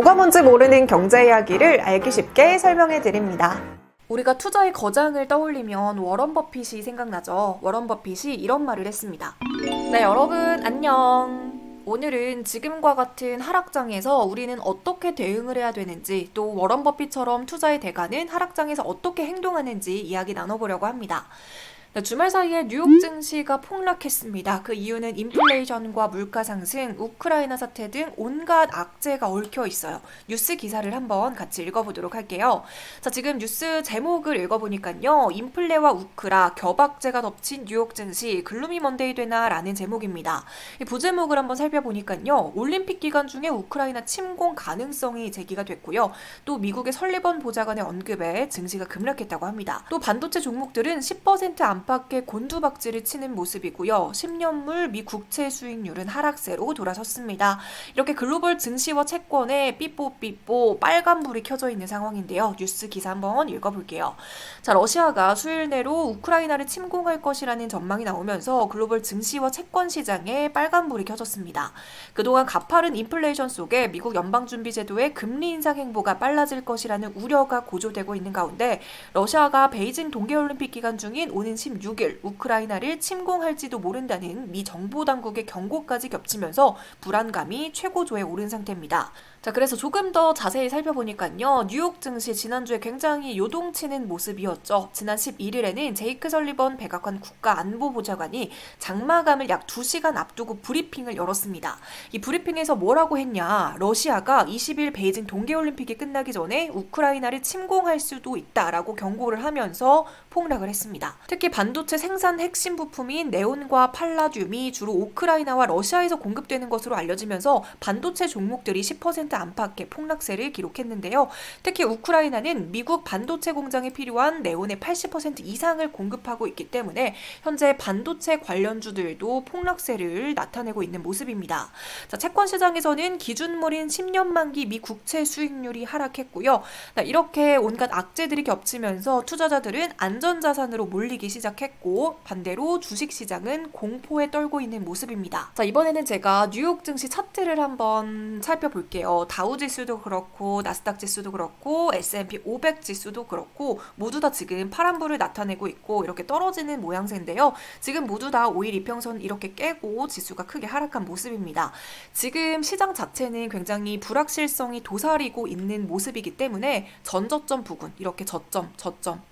뭐가 뭔지 모르는 경제 이야기를 알기 쉽게 설명해 드립니다. 우리가 투자의 거장을 떠올리면 워런 버핏이 생각나죠. 워런 버핏이 이런 말을 했습니다. 네, 여러분 안녕. 오늘은 지금과 같은 하락장에서 우리는 어떻게 대응을 해야 되는지, 또 워런 버핏처럼 투자의 대가는 하락장에서 어떻게 행동하는지 이야기 나눠보려고 합니다. 주말 사이에 뉴욕 증시가 폭락했습니다. 그 이유는 인플레이션과 물가 상승, 우크라이나 사태 등 온갖 악재가 얽혀 있어요. 뉴스 기사를 한번 같이 읽어보도록 할게요. 자, 지금 뉴스 제목을 읽어보니까요. 인플레와 우크라, 겹악재가 덮친 뉴욕 증시, 글루미 먼데이 되나? 라는 제목입니다. 이 부제목을 한번 살펴보니까요. 올림픽 기간 중에 우크라이나 침공 가능성이 제기가 됐고요. 또 미국의 설리번 보좌관의 언급에 증시가 급락했다고 합니다. 또 반도체 종목들은 10% 안팎의 곤두박질을 치는 모습이고요. 10년물 미 국채 수익률은 하락세로 돌아섰습니다. 이렇게 글로벌 증시와 채권에 삐뽀삐뽀 빨간불이 켜져 있는 상황인데요. 뉴스 기사 한번 읽어볼게요. 자, 러시아가 수일 내로 우크라이나를 침공할 것이라는 전망이 나오면서 글로벌 증시와 채권 시장에 빨간불이 켜졌습니다. 그동안 가파른 인플레이션 속에 미국 연방준비제도의 금리 인상 행보가 빨라질 것이라는 우려가 고조되고 있는 가운데 러시아가 베이징 동계올림픽 기간 중인 오는 16일 우크라이나를 침공할지도 모른다는 미 정보당국의 경고까지 겹치면서 불안감이 최고조에 오른 상태입니다. 자, 그래서 조금 더 자세히 살펴보니까요. 뉴욕 증시 지난주에 굉장히 요동치는 모습이었죠. 지난 11일에는 제이크 설리번 백악관 국가안보보좌관이 장마감을 약 2시간 앞두고 브리핑을 열었습니다. 이 브리핑에서 뭐라고 했냐. 러시아가 20일 베이징 동계올림픽이 끝나기 전에 우크라이나를 침공할 수도 있다라고 경고를 하면서 폭락을 했습니다. 특히 반도체 생산 핵심 부품인 네온과 팔라듐이 주로 우크라이나와 러시아에서 공급되는 것으로 알려지면서 반도체 종목들이 10% 안팎의 폭락세를 기록했는데요. 특히 우크라이나는 미국 반도체 공장에 필요한 네온의 80% 이상을 공급하고 있기 때문에 현재 반도체 관련주들도 폭락세를 나타내고 있는 모습입니다. 자, 채권 시장에서는 기준물인 10년 만기 미 국채 수익률이 하락했고요. 이렇게 온갖 악재들이 겹치면서 투자자들은 안전자산으로 몰리기 시작했고 반대로 주식시장은 공포에 떨고 있는 모습입니다. 자, 이번에는 제가 뉴욕 증시 차트를 한번 살펴볼게요. 다우지수도 그렇고 나스닥 지수도 그렇고 S&P 500 지수도 그렇고 모두 다 지금 파란불을 나타내고 있고 이렇게 떨어지는 모양새인데요. 지금 모두 다 5일 이평선 이렇게 깨고 지수가 크게 하락한 모습입니다. 지금 시장 자체는 굉장히 불확실성이 도사리고 있는 모습이기 때문에 전저점 부근, 이렇게 저점,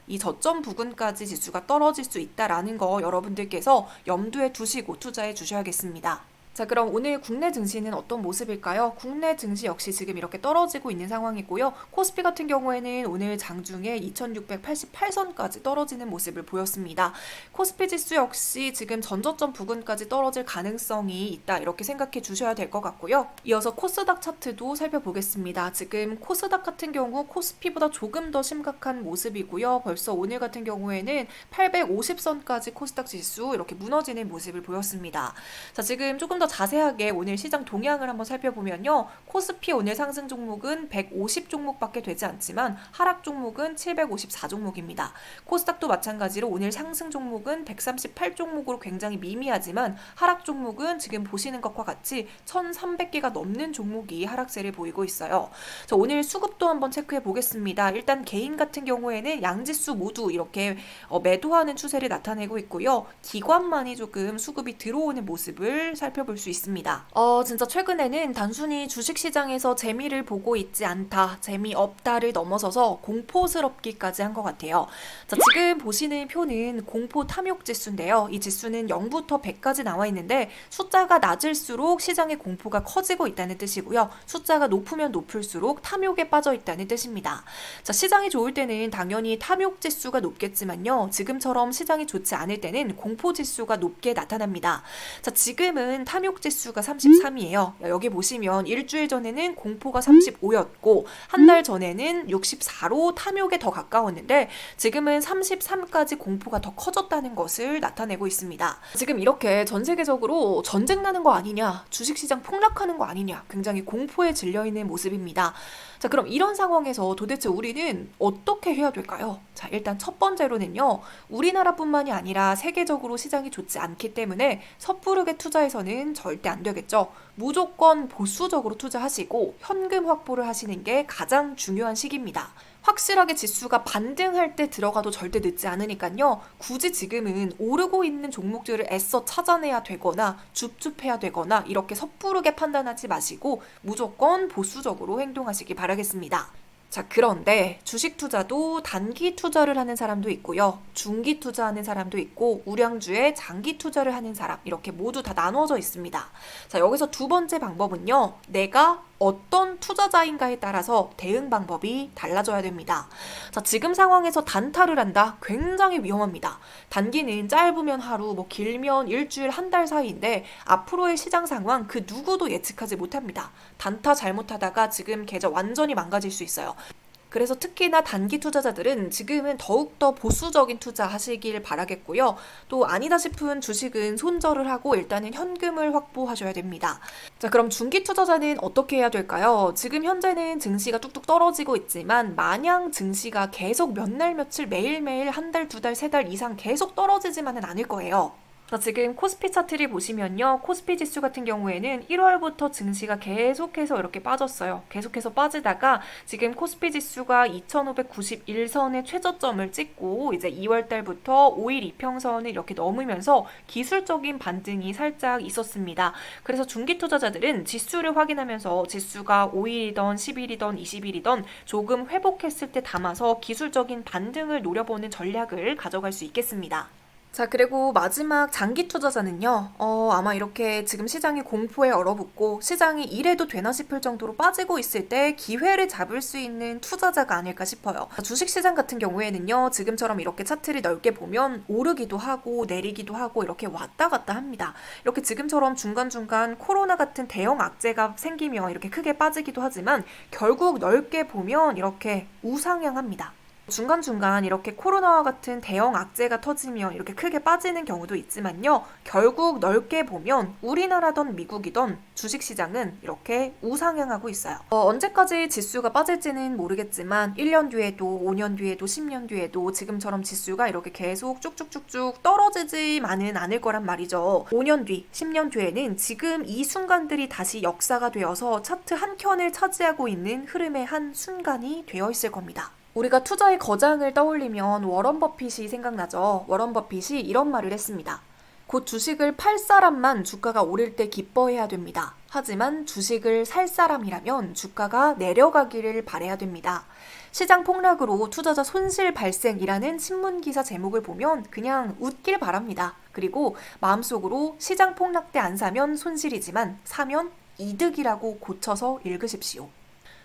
이 저점 부근까지 지수가 떨어질 수 있다라는 거 여러분들께서 염두에 두시고 투자해 주셔야겠습니다. 자, 그럼 오늘 국내 증시는 어떤 모습일까요? 국내 증시 역시 지금 이렇게 떨어지고 있는 상황이고요. 코스피 같은 경우에는 오늘 장중에 2688선까지 떨어지는 모습을 보였습니다. 코스피 지수 역시 지금 전저점 부근까지 떨어질 가능성이 있다 이렇게 생각해 주셔야 될 것 같고요. 이어서 코스닥 차트도 살펴보겠습니다. 지금 코스닥 같은 경우 코스피보다 조금 더 심각한 모습이고요. 벌써 오늘 같은 경우에는 850선까지 코스닥 지수 이렇게 무너지는 모습을 보였습니다. 자, 지금 조금 더 자세하게 오늘 시장 동향을 한번 살펴보면요. 코스피 오늘 상승 종목은 150 종목밖에 되지 않지만 하락 종목은 754 종목입니다. 코스닥도 마찬가지로 오늘 상승 종목은 138 종목으로 굉장히 미미하지만 하락 종목은 지금 보시는 것과 같이 1300개가 넘는 종목이 하락세를 보이고 있어요. 자, 오늘 수급도 한번 체크해 보겠습니다. 일단 개인 같은 경우에는 양지수 모두 이렇게 매도하는 추세를 나타내고 있고요. 기관만이 조금 수급이 들어오는 모습을 살펴볼 수 있습니다. 진짜 최근에는 단순히 주식시장에서 재미를 보고 있지 않다, 재미없다를 넘어서서 공포스럽기까지 한 것 같아요. 자, 지금 보시는 표는 공포 탐욕 지수인데요. 이 지수는 0부터 100까지 나와 있는데 숫자가 낮을수록 시장의 공포가 커지고 있다는 뜻이고요. 숫자가 높으면 높을수록 탐욕에 빠져 있다는 뜻입니다. 자, 시장이 좋을 때는 당연히 탐욕 지수가 높겠지만요. 지금처럼 시장이 좋지 않을 때는 공포 지수가 높게 나타납니다. 자, 지금은 탐욕 지수가 33이에요. 여기 보시면 일주일 전에는 공포가 35였고 한 달 전에는 64로 탐욕에 더 가까웠는데 지금은 33까지 공포가 더 커졌다는 것을 나타내고 있습니다. 지금 이렇게 전 세계적으로 전쟁 나는 거 아니냐, 주식시장 폭락하는 거 아니냐, 굉장히 공포에 질려있는 모습입니다. 자, 그럼 이런 상황에서 도대체 우리는 어떻게 해야 될까요? 자, 일단 첫 번째로는요. 우리나라뿐만이 아니라 세계적으로 시장이 좋지 않기 때문에 섣부르게 투자해서는 절대 안 되겠죠. 무조건 보수적으로 투자하시고 현금 확보를 하시는 게 가장 중요한 시기입니다. 확실하게 지수가 반등할 때 들어가도 절대 늦지 않으니까요. 굳이 지금은 오르고 있는 종목들을 애써 찾아내야 되거나 줍줍해야 되거나 이렇게 섣부르게 판단하지 마시고 무조건 보수적으로 행동하시기 바라겠습니다. 자, 그런데 주식 투자도 단기 투자를 하는 사람도 있고요. 중기 투자하는 사람도 있고 우량주에 장기 투자를 하는 사람 이렇게 모두 다 나눠져 있습니다. 자, 여기서 두 번째 방법은요. 내가 어떤 투자자인가에 따라서 대응 방법이 달라져야 됩니다. 자, 지금 상황에서 단타를 한다? 굉장히 위험합니다. 단기는 짧으면 하루, 길면 일주일, 한 달 사이인데 앞으로의 시장 상황 그 누구도 예측하지 못합니다. 단타 잘못하다가 지금 계좌 완전히 망가질 수 있어요. 그래서 특히나 단기 투자자들은 지금은 더욱더 보수적인 투자 하시길 바라겠고요. 또 아니다 싶은 주식은 손절을 하고 일단은 현금을 확보하셔야 됩니다. 자, 그럼 중기 투자자는 어떻게 해야 될까요? 지금 현재는 증시가 뚝뚝 떨어지고 있지만 마냥 증시가 계속 몇 날 며칠 매일매일 한 달, 두 달, 세 달 이상 계속 떨어지지만은 않을 거예요. 자, 지금 코스피 차트를 보시면요. 코스피 지수 같은 경우에는 1월부터 증시가 계속해서 이렇게 빠졌어요. 계속해서 빠지다가 지금 코스피 지수가 2591선의 최저점을 찍고 이제 2월 달부터 5일 이평선을 이렇게 넘으면서 기술적인 반등이 살짝 있었습니다. 그래서 중기 투자자들은 지수를 확인하면서 지수가 5일이던 10일이던 20일이던 조금 회복했을 때 담아서 기술적인 반등을 노려보는 전략을 가져갈 수 있겠습니다. 자, 그리고 마지막 장기 투자자는요. 아마 이렇게 지금 시장이 공포에 얼어붙고 시장이 이래도 되나 싶을 정도로 빠지고 있을 때 기회를 잡을 수 있는 투자자가 아닐까 싶어요. 주식시장 같은 경우에는요. 지금처럼 이렇게 차트를 넓게 보면 오르기도 하고 내리기도 하고 이렇게 왔다 갔다 합니다. 이렇게 지금처럼 중간중간 코로나 같은 대형 악재가 생기면 이렇게 크게 빠지기도 하지만 결국 넓게 보면 이렇게 우상향합니다. 중간중간 이렇게 코로나와 같은 대형 악재가 터지면 이렇게 크게 빠지는 경우도 있지만요. 결국 넓게 보면 우리나라든 미국이든 주식시장은 이렇게 우상향하고 있어요. 언제까지 지수가 빠질지는 모르겠지만 1년 뒤에도 5년 뒤에도 10년 뒤에도 지금처럼 지수가 이렇게 계속 쭉쭉쭉쭉 떨어지지만은 않을 거란 말이죠. 5년 뒤, 10년 뒤에는 지금 이 순간들이 다시 역사가 되어서 차트 한 켠을 차지하고 있는 흐름의 한 순간이 되어 있을 겁니다. 우리가 투자의 거장을 떠올리면 워런 버핏이 생각나죠. 워런 버핏이 이런 말을 했습니다. 곧 주식을 팔 사람만 주가가 오를 때 기뻐해야 됩니다. 하지만 주식을 살 사람이라면 주가가 내려가기를 바라야 됩니다. 시장 폭락으로 투자자 손실 발생이라는 신문기사 제목을 보면 그냥 웃길 바랍니다. 그리고 마음속으로 시장 폭락 때 안 사면 손실이지만 사면 이득이라고 고쳐서 읽으십시오.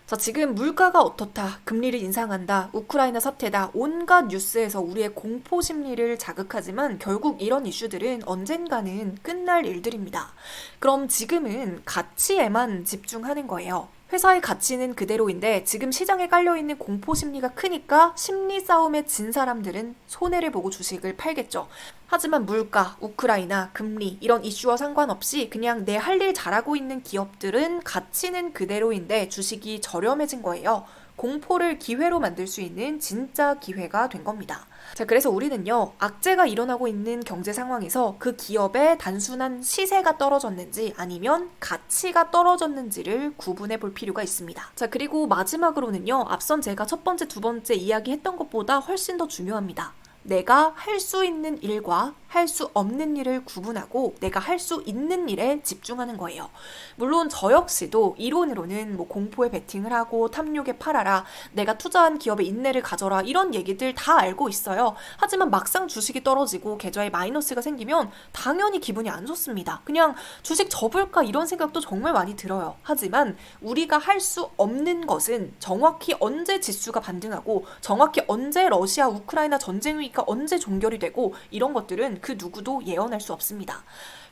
자, 지금 물가가 어떻다, 금리를 인상한다, 우크라이나 사태다, 온갖 뉴스에서 우리의 공포 심리를 자극하지만 결국 이런 이슈들은 언젠가는 끝날 일들입니다. 그럼 지금은 가치에만 집중하는 거예요. 회사의 가치는 그대로인데 지금 시장에 깔려있는 공포 심리가 크니까 심리 싸움에 진 사람들은 손해를 보고 주식을 팔겠죠. 하지만 물가, 우크라이나, 금리 이런 이슈와 상관없이 그냥 내 할 일 잘하고 있는 기업들은 가치는 그대로인데 주식이 저렴해진 거예요. 공포를 기회로 만들 수 있는 진짜 기회가 된 겁니다. 자, 그래서 우리는요, 악재가 일어나고 있는 경제 상황에서 그 기업의 단순한 시세가 떨어졌는지 아니면 가치가 떨어졌는지를 구분해 볼 필요가 있습니다. 자, 그리고 마지막으로는요, 앞선 제가 첫 번째, 두 번째 이야기했던 것보다 훨씬 더 중요합니다. 내가 할 수 있는 일과 할 수 없는 일을 구분하고 내가 할 수 있는 일에 집중하는 거예요. 물론 저 역시도 이론으로는 공포에 베팅을 하고 탐욕에 팔아라, 내가 투자한 기업의 인내를 가져라 이런 얘기들 다 알고 있어요. 하지만 막상 주식이 떨어지고 계좌에 마이너스가 생기면 당연히 기분이 안 좋습니다. 그냥 주식 접을까 이런 생각도 정말 많이 들어요. 하지만 우리가 할 수 없는 것은 정확히 언제 지수가 반등하고 정확히 언제 러시아 우크라이나 전쟁 위기가 언제 종결이 되고 이런 것들은 그 누구도 예언할 수 없습니다.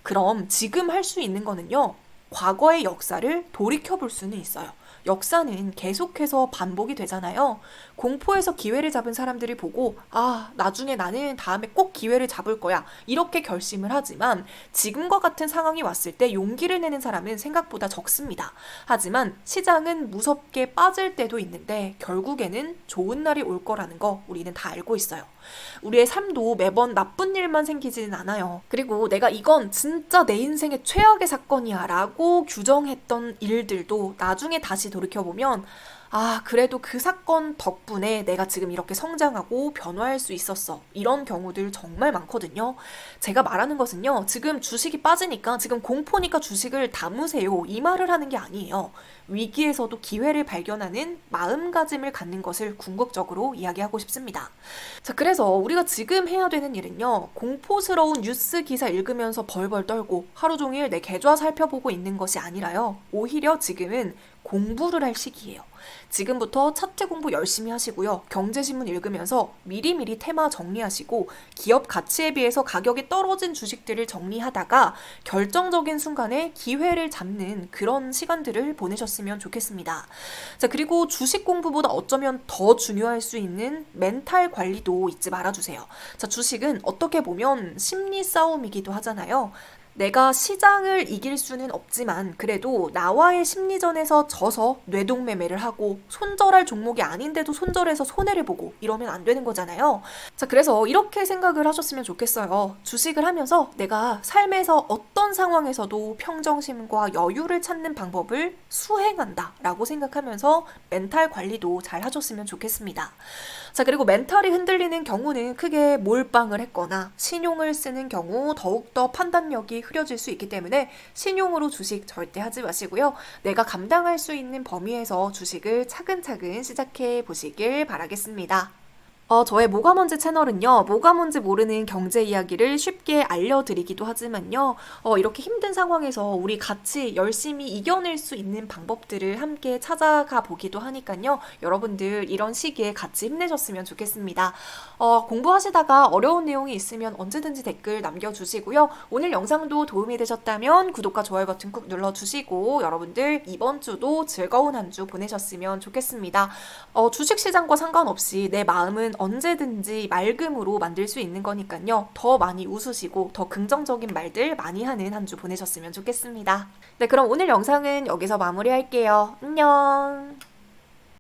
그럼 지금 할 수 있는 거는요, 과거의 역사를 돌이켜볼 수는 있어요. 역사는 계속해서 반복이 되잖아요. 공포에서 기회를 잡은 사람들이 보고 나중에 나는 다음에 꼭 기회를 잡을 거야 이렇게 결심을 하지만 지금과 같은 상황이 왔을 때 용기를 내는 사람은 생각보다 적습니다. 하지만 시장은 무섭게 빠질 때도 있는데 결국에는 좋은 날이 올 거라는 거 우리는 다 알고 있어요. 우리의 삶도 매번 나쁜 일만 생기지는 않아요. 그리고 내가 이건 진짜 내 인생의 최악의 사건이야 라고 규정했던 일들도 나중에 다시 돌이켜보면 그래도 그 사건 덕분에 내가 지금 이렇게 성장하고 변화할 수 있었어. 이런 경우들 정말 많거든요. 제가 말하는 것은요, 지금 주식이 빠지니까, 지금 공포니까 주식을 담으세요. 이 말을 하는 게 아니에요. 위기에서도 기회를 발견하는 마음가짐을 갖는 것을 궁극적으로 이야기하고 싶습니다. 자, 그래서 우리가 지금 해야 되는 일은요, 공포스러운 뉴스 기사 읽으면서 벌벌 떨고 하루 종일 내 계좌 살펴보고 있는 것이 아니라요, 오히려 지금은 공부를 할 시기예요. 지금부터 차트 공부 열심히 하시고요. 경제신문 읽으면서 미리미리 테마 정리하시고 기업 가치에 비해서 가격이 떨어진 주식들을 정리하다가 결정적인 순간에 기회를 잡는 그런 시간들을 보내셨으면 좋겠습니다. 자, 그리고 주식 공부보다 어쩌면 더 중요할 수 있는 멘탈 관리도 잊지 말아주세요. 자, 주식은 어떻게 보면 심리 싸움이기도 하잖아요. 내가 시장을 이길 수는 없지만 그래도 나와의 심리전에서 져서 뇌동매매를 하고 손절할 종목이 아닌데도 손절해서 손해를 보고 이러면 안 되는 거잖아요. 자, 그래서 이렇게 생각을 하셨으면 좋겠어요. 주식을 하면서 내가 삶에서 어떤 상황에서도 평정심과 여유를 찾는 방법을 수행한다 라고 생각하면서 멘탈 관리도 잘 하셨으면 좋겠습니다. 자, 그리고 멘탈이 흔들리는 경우는 크게 몰빵을 했거나 신용을 쓰는 경우 더욱더 판단력이 흐려질 수 있기 때문에 신용으로 주식 절대 하지 마시고요. 내가 감당할 수 있는 범위에서 주식을 차근차근 시작해 보시길 바라겠습니다. 저의 뭐가 뭔지 채널은요, 뭐가 뭔지 모르는 경제 이야기를 쉽게 알려드리기도 하지만요, 이렇게 힘든 상황에서 우리 같이 열심히 이겨낼 수 있는 방법들을 함께 찾아가 보기도 하니까요, 여러분들 이런 시기에 같이 힘내셨으면 좋겠습니다. 공부하시다가 어려운 내용이 있으면 언제든지 댓글 남겨주시고요. 오늘 영상도 도움이 되셨다면 구독과 좋아요 버튼 꾹 눌러주시고 여러분들 이번 주도 즐거운 한 주 보내셨으면 좋겠습니다. 주식시장과 상관없이 내 마음은 언제든지 맑음으로 만들 수 있는 거니까요. 더 많이 웃으시고 더 긍정적인 말들 많이 하는 한 주 보내셨으면 좋겠습니다. 네, 그럼 오늘 영상은 여기서 마무리할게요. 안녕.